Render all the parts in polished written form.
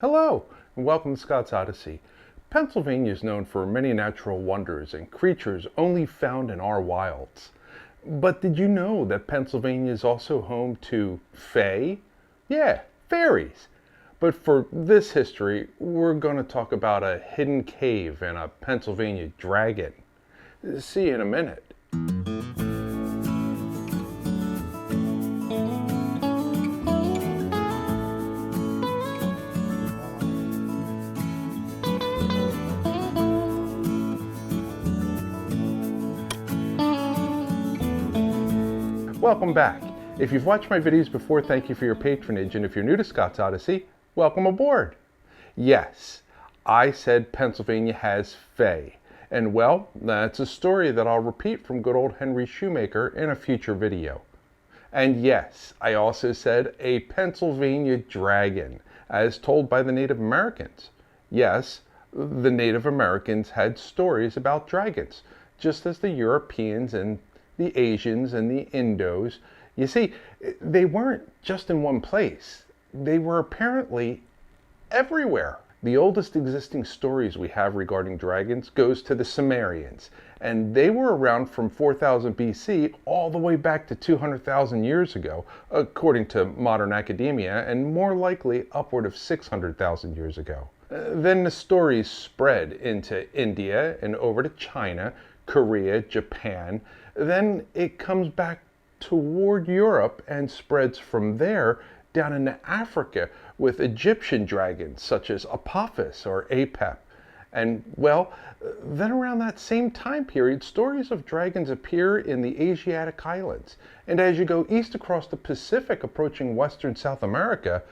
Hello, and welcome to Scott's Odyssey. Pennsylvania is known for many natural wonders and creatures only found in our wilds. But did you know that Pennsylvania is also home to fae? Yeah, fairies. But for this history, we're going to talk about a hidden cave and a Pennsylvania dragon. See you in a minute. Welcome back. If you've watched my videos before, thank you for your patronage, and if you're new to Scott's Odyssey, welcome aboard. Yes, I said Pennsylvania has fae, and well, that's a story that I'll repeat from good old Henry Shoemaker in a future video. And yes, I also said a Pennsylvania dragon, as told by the Native Americans. Yes, the Native Americans had stories about dragons, just as the Europeans and the Asians and the Indos. You see, they weren't just in one place. They were apparently everywhere. The oldest existing stories we have regarding dragons goes to the Sumerians, and they were around from 4000 BC all the way back to 200,000 years ago, according to modern academia, and more likely upward of 600,000 years ago. Then the stories spread into India and over to China, Korea, Japan. Then it comes back toward Europe and spreads from there down into Africa with Egyptian dragons such as Apophis or Apep. And well, then around that same time period, stories of dragons appear in the Asiatic islands. And as you go east across the Pacific, approaching western South America,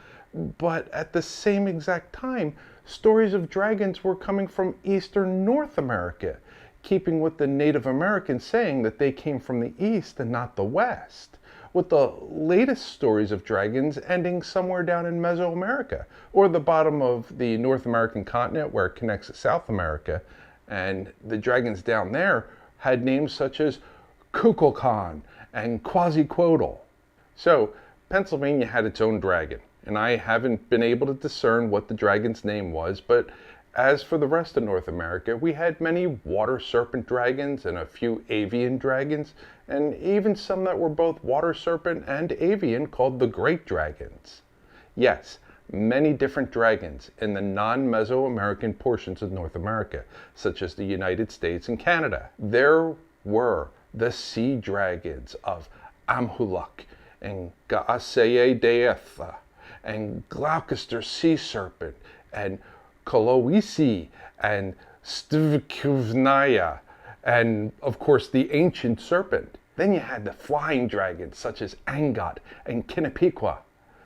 but at the same exact time, stories of dragons were coming from eastern North America, keeping with the Native Americans saying that they came from the east and not the west, with the latest stories of dragons ending somewhere down in Mesoamerica, or the bottom of the North American continent where it connects to South America, and the dragons down there had names such as Kukulkan and Quetzalcoatl. So Pennsylvania had its own dragon, and I haven't been able to discern what the dragon's name was, but as for the rest of North America, we had many water serpent dragons and a few avian dragons, and even some that were both water serpent and avian called the great dragons. Yes, many different dragons in the non-Mesoamerican portions of North America, such as the United States and Canada. There were the sea dragons of Amhuluk and Gaaseye Deatha and Gloucester sea serpent and Koloisi and Stvkuvnaya, and of course the ancient serpent. Then you had the flying dragons such as Angot and Kinapiqua.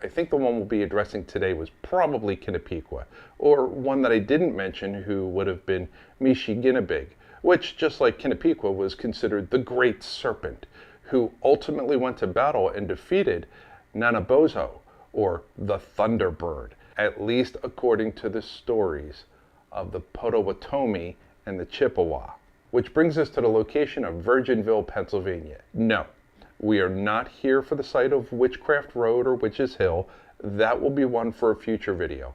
I think the one we'll be addressing today was probably Kinapiqua, or one that I didn't mention who would have been Mishiginabig, which just like Kinapiqua was considered the great serpent, who ultimately went to battle and defeated Nanabozo, or the Thunderbird, at least according to the stories of the Potawatomi and the Chippewa. Which brings us to the location of Virginville, Pennsylvania. No, we are not here for the site of Witchcraft Road or Witch's Hill. That will be one for a future video.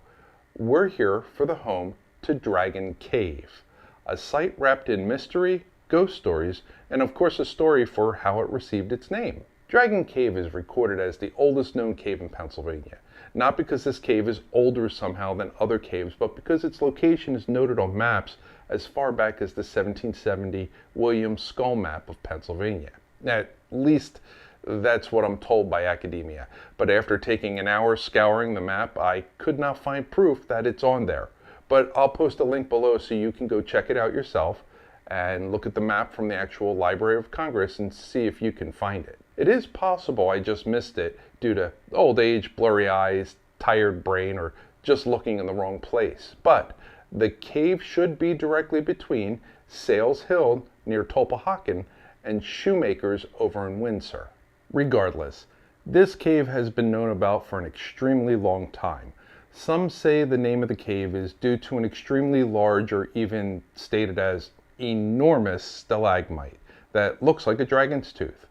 We're here for the home to Dragon Cave, a site wrapped in mystery, ghost stories, and of course a story for how it received its name. Dragon Cave is recorded as the oldest known cave in Pennsylvania. Not because this cave is older somehow than other caves, but because its location is noted on maps as far back as the 1770 William Skull map of Pennsylvania. At least that's what I'm told by academia. But after taking an hour scouring the map, I could not find proof that it's on there. But I'll post a link below so you can go check it out yourself and look at the map from the actual Library of Congress and see if you can find it. It is possible I just missed it due to old age, blurry eyes, tired brain, or just looking in the wrong place. But the cave should be directly between Sales Hill near Tulpehocken and Shoemaker's over in Windsor. Regardless, this cave has been known about for an extremely long time. Some say the name of the cave is due to an extremely large, or even stated as enormous, stalagmite that looks like a dragon's tooth.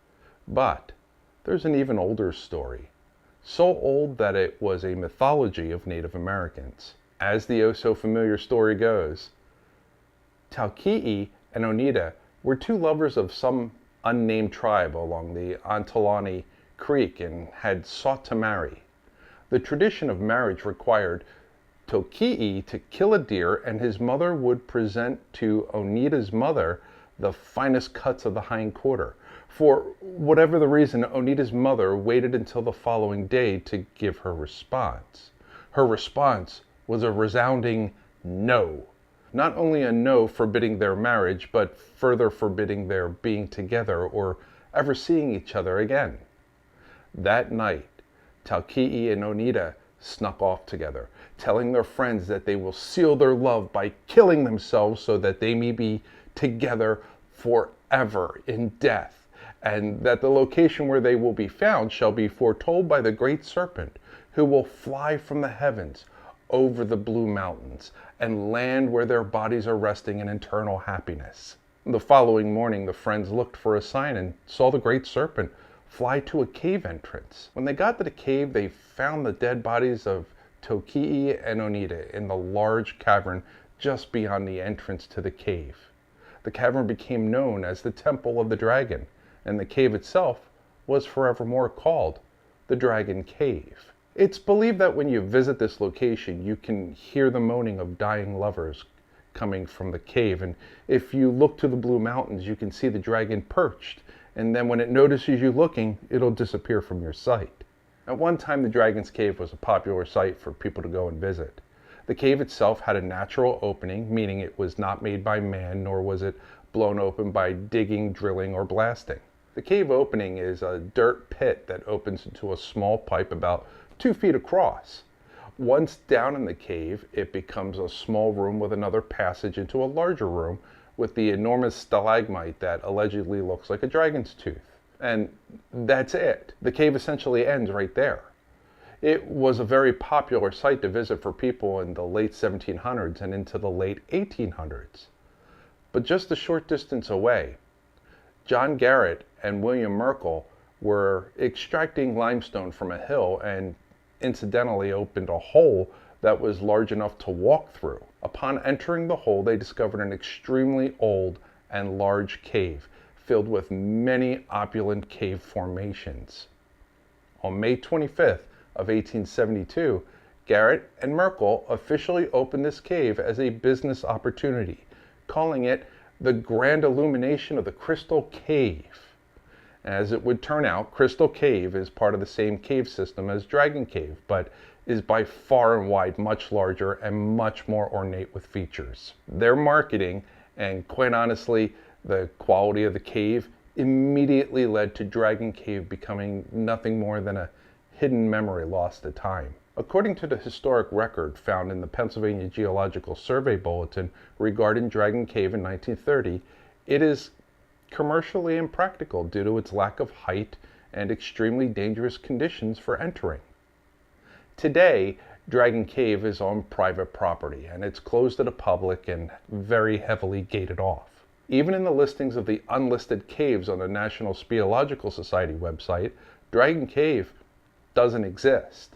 But there's an even older story, so old that it was a mythology of Native Americans. As the oh-so-familiar story goes, Talke'e and Oneida were two lovers of some unnamed tribe along the Ontelaunee Creek and had sought to marry. The tradition of marriage required Talke'e to kill a deer, and his mother would present to Oneida's mother the finest cuts of the hind quarter. For whatever the reason, Oneida's mother waited until the following day to give her response. Her response was a resounding no. Not only a no forbidding their marriage, but further forbidding their being together or ever seeing each other again. That night, Talke'e and Oneida snuck off together, telling their friends that they will seal their love by killing themselves so that they may be together forever in death, and that the location where they will be found shall be foretold by the great serpent, who will fly from the heavens over the blue mountains and land where their bodies are resting in eternal happiness. The following morning, the friends looked for a sign and saw the great serpent fly to a cave entrance. When they got to the cave, they found the dead bodies of Talke'e and Oneida in the large cavern just beyond the entrance to the cave. The cavern became known as the Temple of the Dragon, and the cave itself was forevermore called the Dragon Cave. It's believed that when you visit this location, you can hear the moaning of dying lovers coming from the cave, and if you look to the Blue Mountains, you can see the dragon perched, and then when it notices you looking, it'll disappear from your sight. At one time, the Dragon's Cave was a popular site for people to go and visit. The cave itself had a natural opening, meaning it was not made by man, nor was it blown open by digging, drilling, or blasting. The cave opening is a dirt pit that opens into a small pipe about 2 feet across. Once down in the cave, it becomes a small room with another passage into a larger room with the enormous stalagmite that allegedly looks like a dragon's tooth. And that's it. The cave essentially ends right there. It was a very popular site to visit for people in the late 1700s and into the late 1800s. But just a short distance away, John Garrett and William Merkel were extracting limestone from a hill and incidentally opened a hole that was large enough to walk through. Upon entering the hole, they discovered an extremely old and large cave filled with many opulent cave formations. On May 25th of 1872, Garrett and Merkel officially opened this cave as a business opportunity, calling it the Grand Illumination of the Crystal Cave. As it would turn out, Crystal Cave is part of the same cave system as Dragon Cave, but is by far and wide much larger and much more ornate with features. Their marketing, and quite honestly, the quality of the cave, immediately led to Dragon Cave becoming nothing more than a hidden memory lost to time. According to the historic record found in the Pennsylvania Geological Survey Bulletin regarding Dragon Cave in 1930, it is commercially impractical due to its lack of height and extremely dangerous conditions for entering. Today, Dragon Cave is on private property and it's closed to the public and very heavily gated off. Even in the listings of the unlisted caves on the National Speleological Society website, Dragon Cave doesn't exist.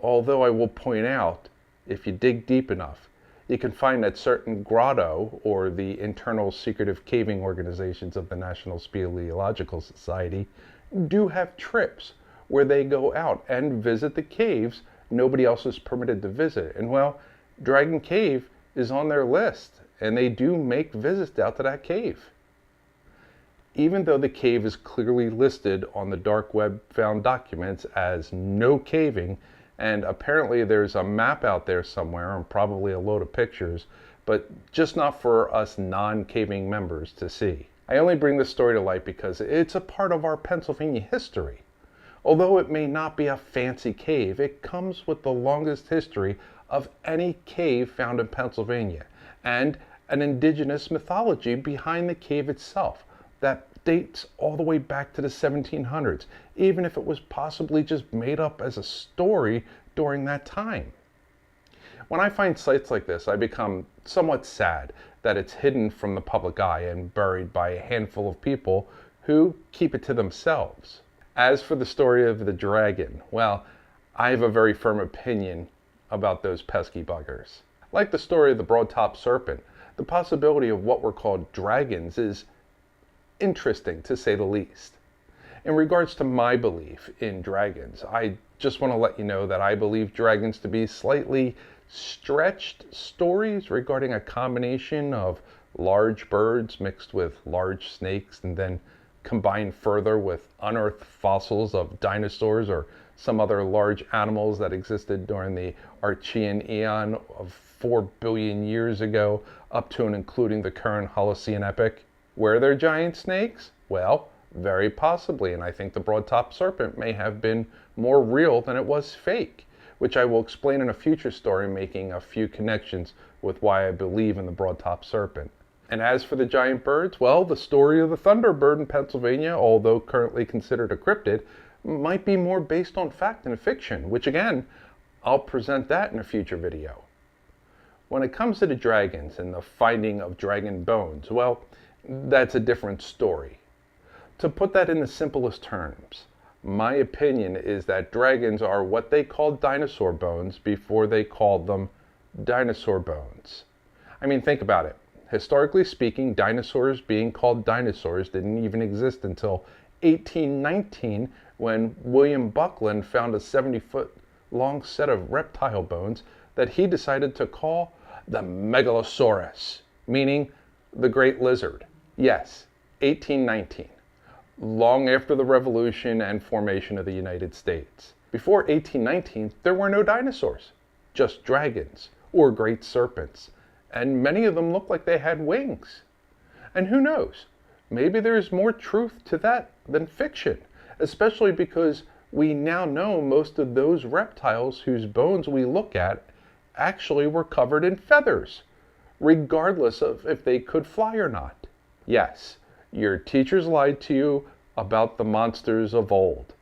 Although I will point out, if you dig deep enough, you can find that certain grotto, or the internal secretive caving organizations of the National Speleological Society, do have trips where they go out and visit the caves nobody else is permitted to visit. And well, Dragon Cave is on their list, and they do make visits out to that cave. Even though the cave is clearly listed on the dark web found documents as no caving, and apparently there's a map out there somewhere and probably a load of pictures, but just not for us non-caving members to see. I only bring this story to light because it's a part of our Pennsylvania history. Although it may not be a fancy cave, it comes with the longest history of any cave found in Pennsylvania, and an indigenous mythology behind the cave itself that dates all the way back to the 1700s, even if it was possibly just made up as a story during that time. When I find sites like this, I become somewhat sad that it's hidden from the public eye and buried by a handful of people who keep it to themselves. As for the story of the dragon, well, I have a very firm opinion about those pesky buggers. Like the story of the broad-top serpent, the possibility of what were called dragons is interesting, to say the least. In regards to my belief in dragons, I just want to let you know that I believe dragons to be slightly stretched stories regarding a combination of large birds mixed with large snakes and then combined further with unearthed fossils of dinosaurs or some other large animals that existed during the Archean eon of 4 billion years ago, up to and including the current Holocene epoch. Were there giant snakes? Well, very possibly, and I think the broad-top serpent may have been more real than it was fake, which I will explain in a future story, making a few connections with why I believe in the broad-top serpent. And as for the giant birds, well, the story of the thunderbird in Pennsylvania, although currently considered a cryptid, might be more based on fact than fiction, which again, I'll present that in a future video. When it comes to the dragons and the finding of dragon bones, well, that's a different story. To put that in the simplest terms, my opinion is that dragons are what they called dinosaur bones before they called them dinosaur bones. I mean, think about it. Historically speaking, dinosaurs being called dinosaurs didn't even exist until 1819, when William Buckland found a 70-foot long set of reptile bones that he decided to call the Megalosaurus, meaning the great lizard. Yes, 1819. Long after the Revolution and formation of the United States. Before 1819, there were no dinosaurs, just dragons or great serpents, and many of them looked like they had wings. And who knows, maybe there's more truth to that than fiction, especially because we now know most of those reptiles whose bones we look at actually were covered in feathers, regardless of if they could fly or not. Yes, your teachers lied to you about the monsters of old.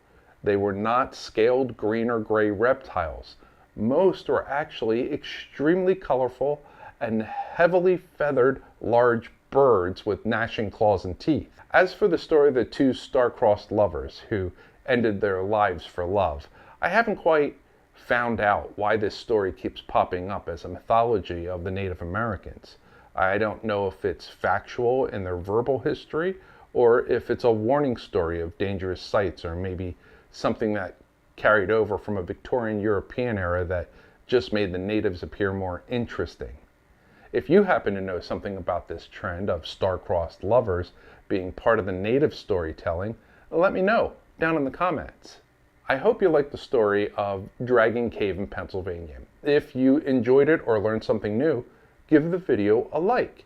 They were not scaled green or gray reptiles. Most were actually extremely colorful and heavily feathered large birds with gnashing claws and teeth. As for the story of the two star-crossed lovers who ended their lives for love, I haven't quite found out why this story keeps popping up as a mythology of the Native Americans. I don't know if it's factual in their verbal history or if it's a warning story of dangerous sights, or maybe something that carried over from a Victorian European era that just made the natives appear more interesting. If you happen to know something about this trend of star-crossed lovers being part of the native storytelling, let me know down in the comments. I hope you liked the story of Dragon Cave in Pennsylvania. If you enjoyed it or learned something new, give the video a like.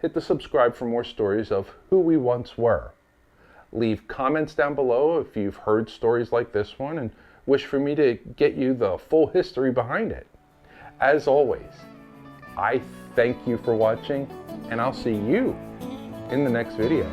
Hit the subscribe for more stories of who we once were. Leave comments down below if you've heard stories like this one and wish for me to get you the full history behind it. As always, I thank you for watching, and I'll see you in the next video.